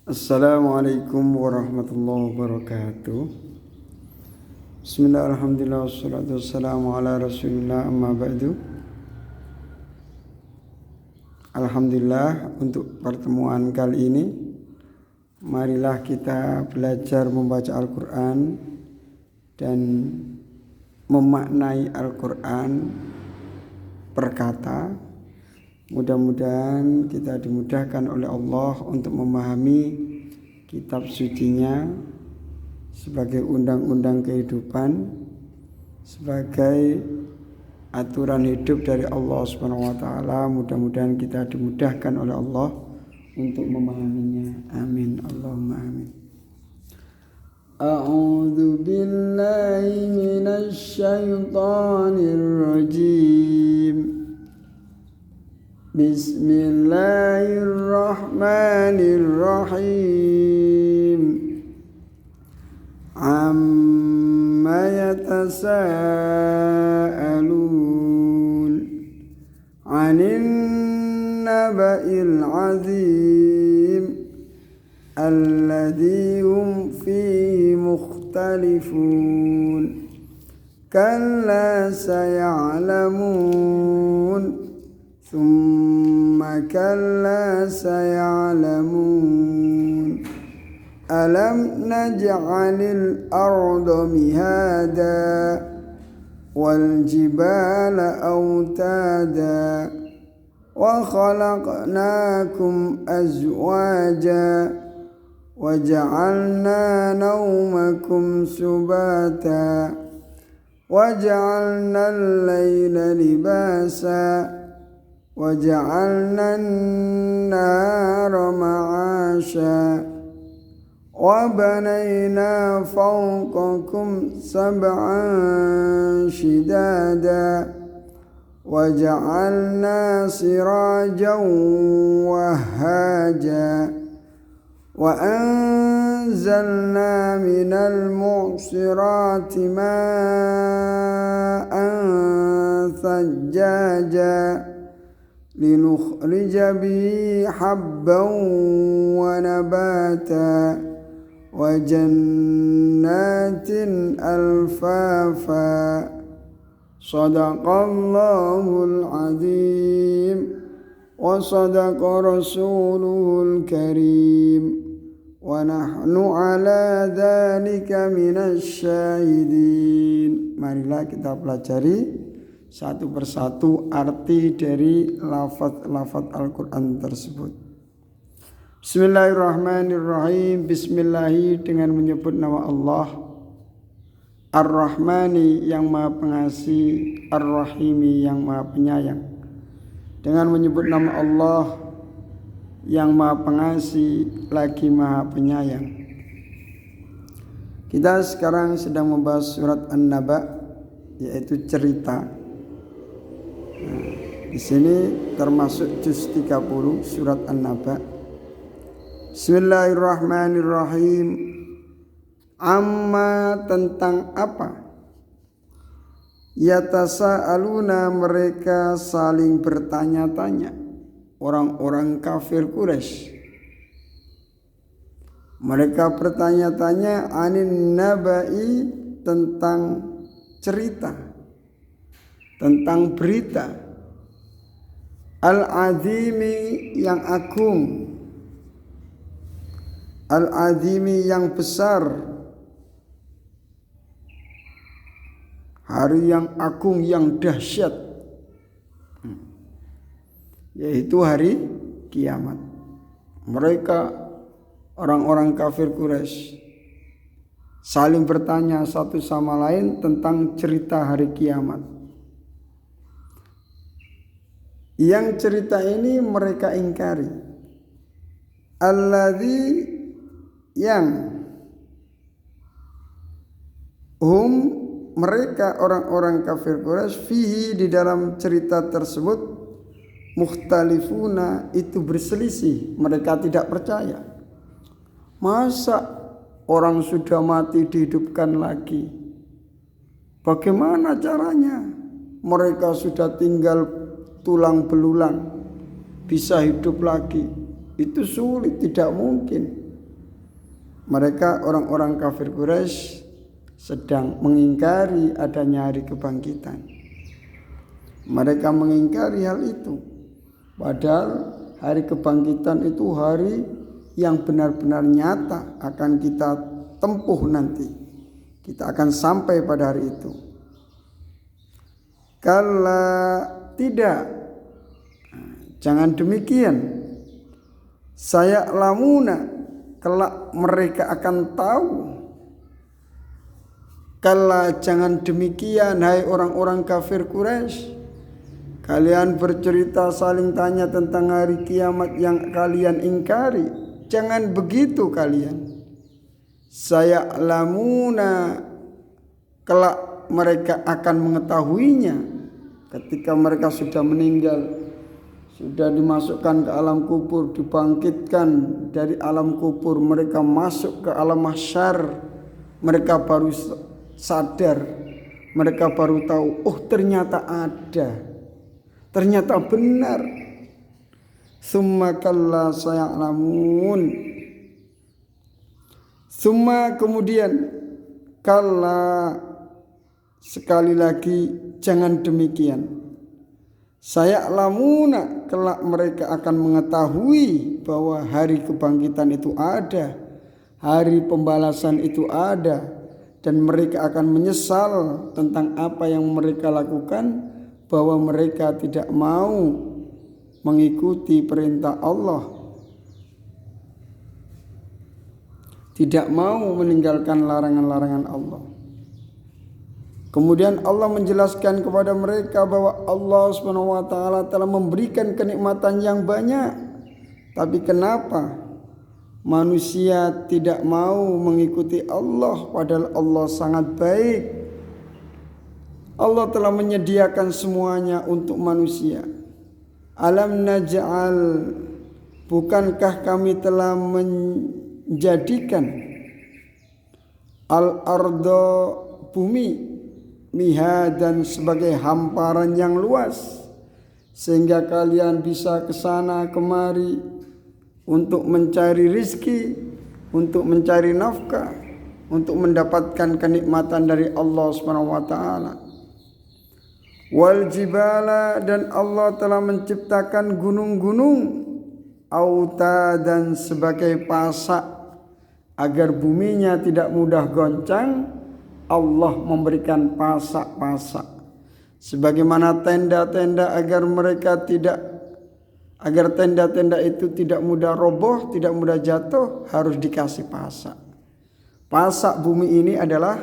Assalamualaikum warahmatullahi wabarakatuh. Bismillah, alhamdulillah, wassalatu wassalamu ala rasulillah, amma ba'du. Alhamdulillah, untuk pertemuan kali ini marilah kita belajar membaca Al-Quran dan memaknai Al-Quran per kata. Mudah-mudahan kita dimudahkan oleh Allah untuk memahami kitab sucinya sebagai undang-undang kehidupan, sebagai aturan hidup dari Allah Subhanahu wa taala. Mudah-mudahan kita dimudahkan oleh Allah untuk memahaminya. Amin. Allahumma amin. A'udzu billahi minasy syaithanir rajim. Bismillahirrahmanirrahim. Amma yatasaalun 'anil naba'il 'azim alladzi hum fihi mukhtalifun. Kalla saya'lamun ثم كلا سيعلمون ألم نجعل الأرض مهادا والجبال أوتادا وخلقناكم أزواجا وجعلنا نومكم سباتا وجعلنا الليل لباسا وجعلنا النهار معاشا وبنينا فوقكم سبعا شدادا وجعلنا سراجا وهاجا وأنزلنا من المعصرات ماء ثجاجا لنخرج به حبا ونباتا وجنات ألفافا صدق الله العظيم وصدق رسوله الكريم ونحن على ذلك من الشاهدين. Marilah kita pelajari satu persatu arti dari lafaz-lafaz Al-Quran tersebut. Bismillahirrahmanirrahim. Bismillahi dengan menyebut nama Allah. Ar-Rahmani yang maha pengasih, Ar-Rahimi yang maha penyayang. Dengan menyebut nama Allah yang maha pengasih lagi maha penyayang. Kita sekarang sedang membahas surat An-Naba, yaitu cerita. Di sini termasuk juz 30 surat An-Naba. Bismillahirrahmanirrahim. Amma tentang apa? Yatasaaluna mereka saling bertanya-tanya. Orang-orang kafir Quraisy. Mereka bertanya-tanya anin nabai tentang cerita, tentang berita al-azimi yang agung, al-azimi yang besar, hari yang agung yang dahsyat, yaitu hari kiamat. Mereka orang-orang kafir Quraisy saling bertanya satu sama lain tentang cerita hari kiamat. Yang cerita ini mereka ingkari. Alladzi yang hum mereka orang-orang kafir Quraisy fihi di dalam cerita tersebut mukhtalifuna itu berselisih, mereka tidak percaya. Masa orang sudah mati dihidupkan lagi? Bagaimana caranya? Mereka sudah tinggal tulang belulang bisa hidup lagi. Itu sulit, tidak mungkin. Mereka orang-orang kafir Quraisy sedang mengingkari adanya hari kebangkitan. Mereka mengingkari hal itu. Padahal hari kebangkitan itu hari yang benar-benar nyata akan kita tempuh nanti. Kita akan sampai pada hari itu. Kala tidak, jangan demikian. Saya lamuna, kelak mereka akan tahu. Kala jangan demikian, hai orang-orang kafir Quraisy. Kalian bercerita saling tanya tentang hari kiamat yang kalian ingkari. Jangan begitu kalian. Saya lamuna, kelak mereka akan mengetahuinya ketika mereka sudah meninggal, sudah dimasukkan ke alam kubur, dibangkitkan dari alam kubur, mereka masuk ke alam mahsyar, mereka baru sadar, mereka baru tahu, oh ternyata ada, ternyata benar. Summa kalla saya'lamun. Summa kemudian, kalla sekali lagi jangan demikian. Saya'lamuna, kelak mereka akan mengetahui bahwa hari kebangkitan itu ada, hari pembalasan itu ada, dan mereka akan menyesal tentang apa yang mereka lakukan, bahwa mereka tidak mau mengikuti perintah Allah, tidak mau meninggalkan larangan-larangan Allah. Kemudian Allah menjelaskan kepada mereka bahwa Allah SWT telah memberikan kenikmatan yang banyak. Tapi kenapa manusia tidak mau mengikuti Allah, padahal Allah sangat baik. Allah telah menyediakan semuanya untuk manusia. Alam naj'al, bukankah kami telah menjadikan al-ardo, bumi, mihadan, sebagai hamparan yang luas, sehingga kalian bisa ke sana kemari untuk mencari rizki, untuk mencari nafkah, untuk mendapatkan kenikmatan dari Allah SWT. Wal jibala, dan Allah telah menciptakan gunung-gunung, auta, dan sebagai pasak, agar buminya tidak mudah goncang. Allah memberikan pasak-pasak sebagaimana tenda-tenda agar tenda-tenda itu tidak mudah roboh, tidak mudah jatuh, harus dikasih pasak. Pasak bumi ini adalah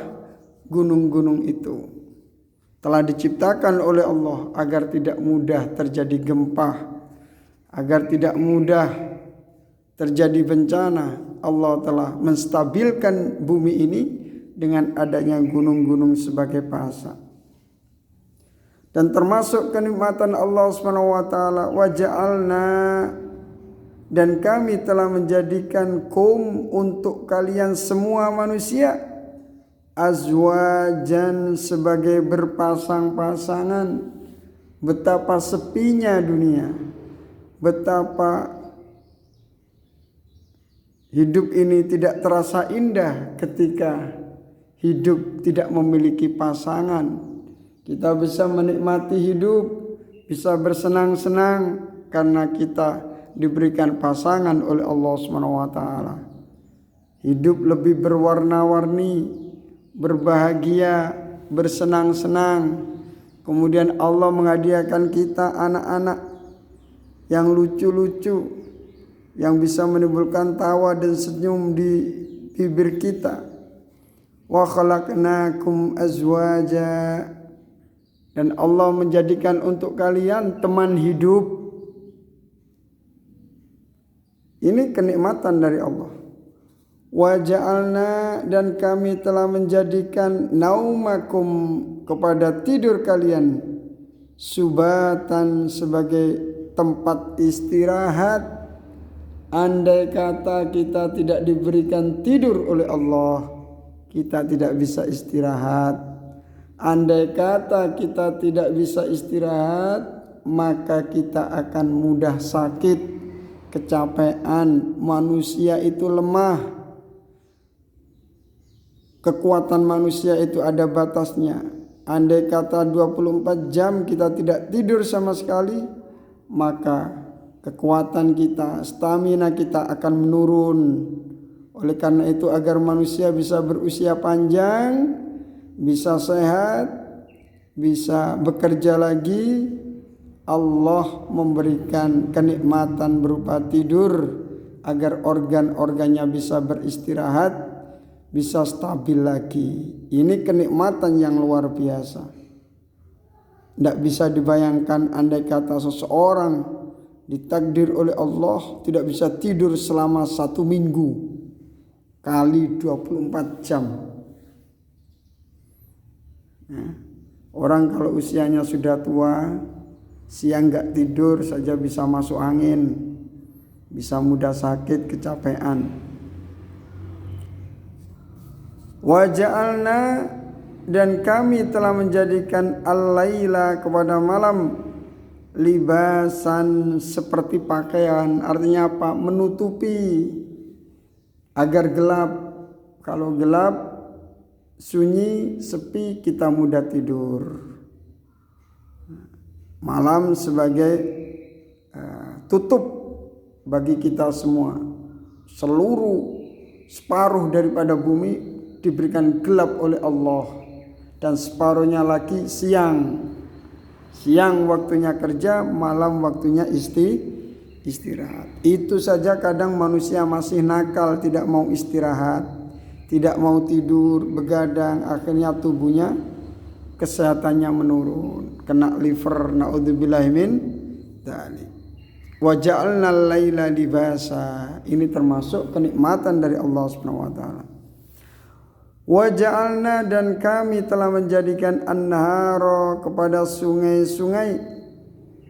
gunung-gunung itu. Telah diciptakan oleh Allah agar tidak mudah terjadi gempa, agar tidak mudah terjadi bencana. Allah telah menstabilkan bumi ini dengan adanya gunung-gunung sebagai pasak. Dan termasuk kenikmatan Allah SWT, wa ja'alna, dan kami telah menjadikan kum, untuk kalian semua manusia, azwajan, sebagai berpasang-pasangan. Betapa sepinya dunia, betapa hidup ini tidak terasa indah ketika hidup tidak memiliki pasangan. Kita bisa menikmati hidup, bisa bersenang-senang karena kita diberikan pasangan oleh Allah SWT. Hidup lebih berwarna-warni, berbahagia, bersenang-senang. Kemudian Allah menghadiahkan kita anak-anak yang lucu-lucu, yang bisa menimbulkan tawa dan senyum di bibir kita. Wa khalaqnakum azwaja, dan Allah menjadikan untuk kalian teman hidup. Ini kenikmatan dari Allah. Wa ja'alna, dan kami telah menjadikan naumakum, kepada tidur kalian, subatan, sebagai tempat istirahat. Andai kata kita tidak diberikan tidur oleh Allah, kita tidak bisa istirahat. Andai kata kita tidak bisa istirahat, maka kita akan mudah sakit, kecapean. Manusia itu lemah. kekuatan manusia itu ada batasnya. Andai kata 24 jam kita tidak tidur sama sekali, maka kekuatan kita, stamina kita akan menurun. Oleh karena itu, agar manusia bisa berusia panjang, bisa sehat, bisa bekerja lagi, Allah memberikan kenikmatan berupa tidur agar organ-organnya bisa beristirahat, bisa stabil lagi. Ini kenikmatan yang luar biasa. Tidak bisa dibayangkan andai kata seseorang ditakdir oleh Allah tidak bisa tidur selama 1 minggu kali 24 jam. Orang kalau usianya sudah tua, siang gak tidur saja bisa masuk angin, bisa mudah sakit, kecapean. Wa ja'alna, dan kami telah menjadikan al-laila, kepada malam, libasan, seperti pakaian. Artinya apa? Menutupi agar gelap. Kalau gelap, sunyi, sepi, kita mudah tidur. Malam sebagai tutup bagi kita semua. Separuh daripada bumi diberikan gelap oleh Allah, dan separuhnya lagi siang. Siang waktunya kerja, malam waktunya istirahat. Itu saja kadang manusia masih nakal, tidak mau istirahat, tidak mau tidur, begadang, akhirnya tubuhnya, kesehatannya menurun, kena liver, naudzubillahi min dzalik. Wa ja'alna al-laila libasa, ini termasuk kenikmatan dari Allah Subhanahu wa taala. Wa ja'alna, dan kami telah menjadikan an-nahara, kepada sungai-sungai,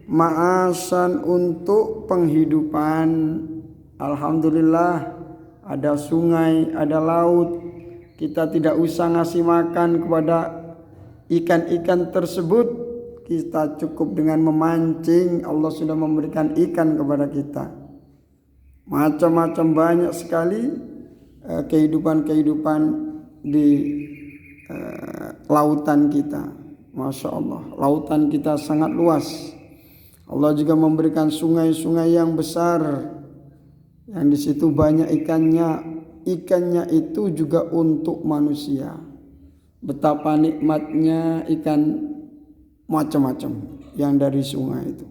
ma'asan, untuk penghidupan. Alhamdulillah ada sungai, ada laut. Kita tidak usah ngasih makan kepada ikan-ikan tersebut, kita cukup dengan memancing. Allah sudah memberikan ikan kepada kita. Macam-macam banyak sekali kehidupan-kehidupan di lautan kita. Masya Allah, lautan kita sangat luas. Allah juga memberikan sungai-sungai yang besar, yang di situ banyak ikannya. Ikannya itu juga untuk manusia. Betapa nikmatnya ikan macam-macam yang dari sungai itu.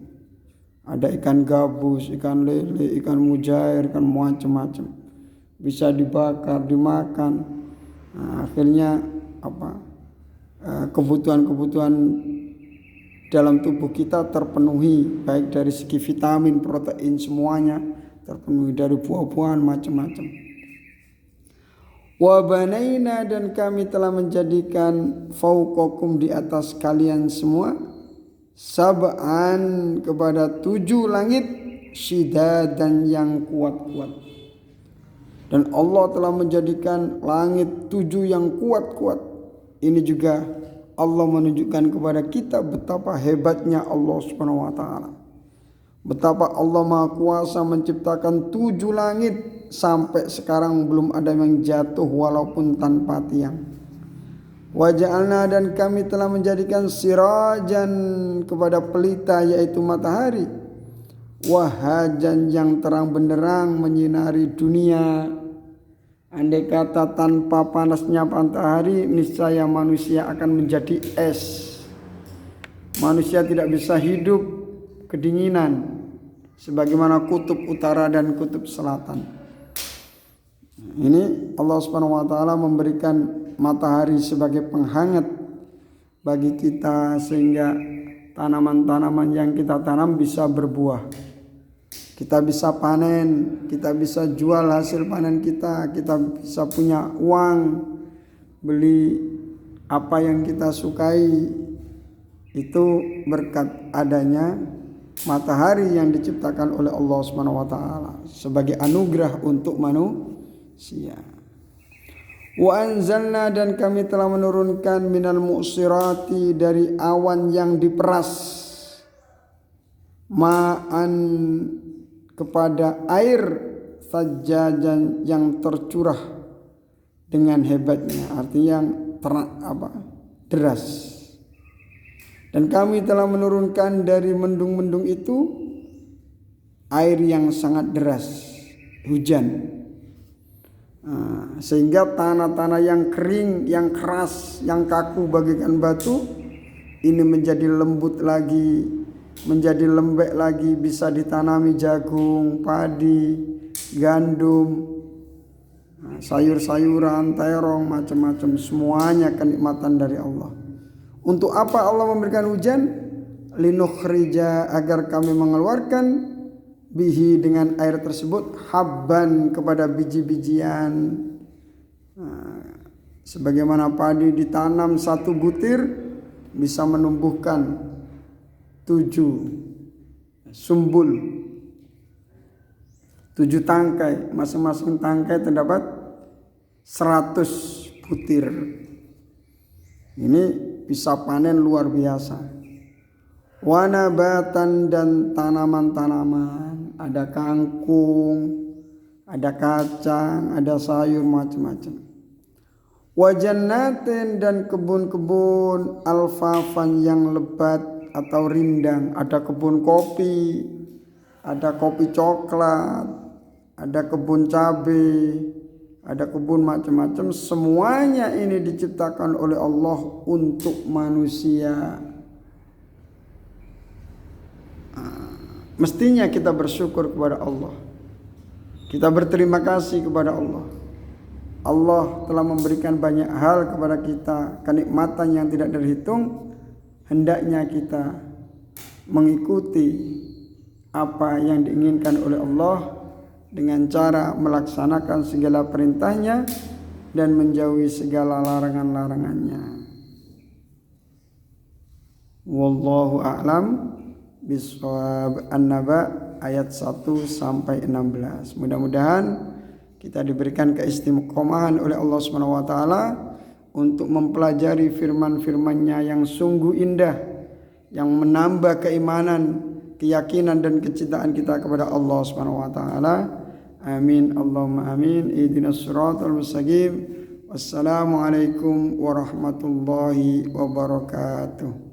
Ada ikan gabus, ikan lele, ikan mujair, ikan macam-macam. Bisa dibakar, dimakan. Nah, akhirnya kebutuhan-kebutuhan dalam tubuh kita terpenuhi, baik dari segi vitamin, protein, semuanya terpenuhi, dari buah-buahan macam-macam. Wa banaina, dan kami telah menjadikan fauqakum, di atas kalian semua, sab'an, kepada 7 langit, syidadan, yang kuat-kuat. Dan Allah telah menjadikan langit 7 yang kuat-kuat. Ini juga Allah menunjukkan kepada kita betapa hebatnya Allah Subhanahu wa taala. Betapa Allah Maha Kuasa menciptakan 7 langit, sampai sekarang belum ada yang jatuh walaupun tanpa tiang. Wa ja'alna, dan kami telah menjadikan sirajan, kepada pelita, yaitu matahari, wahajan, yang terang benderang menyinari dunia. Andai kata tanpa panasnya matahari, niscaya manusia akan menjadi es. Manusia tidak bisa hidup kedinginan, sebagaimana kutub utara dan kutub selatan. Ini Allah Subhanahu wa taala memberikan matahari sebagai penghangat bagi kita, sehingga tanaman-tanaman yang kita tanam bisa berbuah. Kita bisa panen, kita bisa jual hasil panen kita bisa punya uang, beli apa yang kita sukai. Itu berkat adanya matahari yang diciptakan oleh Allah Subhanahu wa taala sebagai anugerah untuk manusia. Wa anzalna, dan kami telah menurunkan minal mu'sirati, dari awan yang diperas, ma'an, kepada air, sajjajan, yang tercurah dengan hebatnya, artinya yang deras. Dan kami telah menurunkan dari mendung-mendung itu air yang sangat deras, hujan. Sehingga tanah-tanah yang kering, yang keras, yang kaku bagaikan batu ini menjadi lembut lagi, menjadi lembek lagi, bisa ditanami jagung, padi, gandum, sayur-sayuran, terong, macam-macam, semuanya kenikmatan dari Allah. Untuk apa Allah memberikan hujan? Linukhrija, agar kami mengeluarkan bihi, dengan air tersebut, habban, kepada biji-bijian. Sebagaimana padi ditanam 1 butir bisa menumbuhkan 7 sumbul, 7 tangkai, masing-masing tangkai terdapat 100 butir. Ini bisa panen luar biasa. Wanabatan, dan tanaman-tanaman, ada kangkung, ada kacang, ada sayur macam-macam. Wajannatin, dan kebun-kebun alfafan yang lebat atau rindang, ada kebun kopi, ada kopi coklat, ada kebun cabai, ada kebun macam-macam. Semuanya ini diciptakan oleh Allah untuk manusia. Mestinya kita bersyukur kepada Allah, kita berterima kasih kepada Allah. Allah telah memberikan banyak hal kepada kita, kenikmatan yang tidak terhitung. Hendaknya kita mengikuti apa yang diinginkan oleh Allah dengan cara melaksanakan segala perintahnya dan menjauhi segala larangan-larangannya. Wallahu a'lam bishawab. An-Naba ayat 1 sampai 16. Mudah-mudahan kita diberikan keistiqomahan oleh Allah Subhanahu wa taala untuk mempelajari firman-firman-Nya yang sungguh indah, yang menambah keimanan, keyakinan dan kecintaan kita kepada Allah Subhanahu wa taala. Amin Allahumma amin. Ihdinas siratal mustaqim. Wassalamualaikum warahmatullahi wabarakatuh.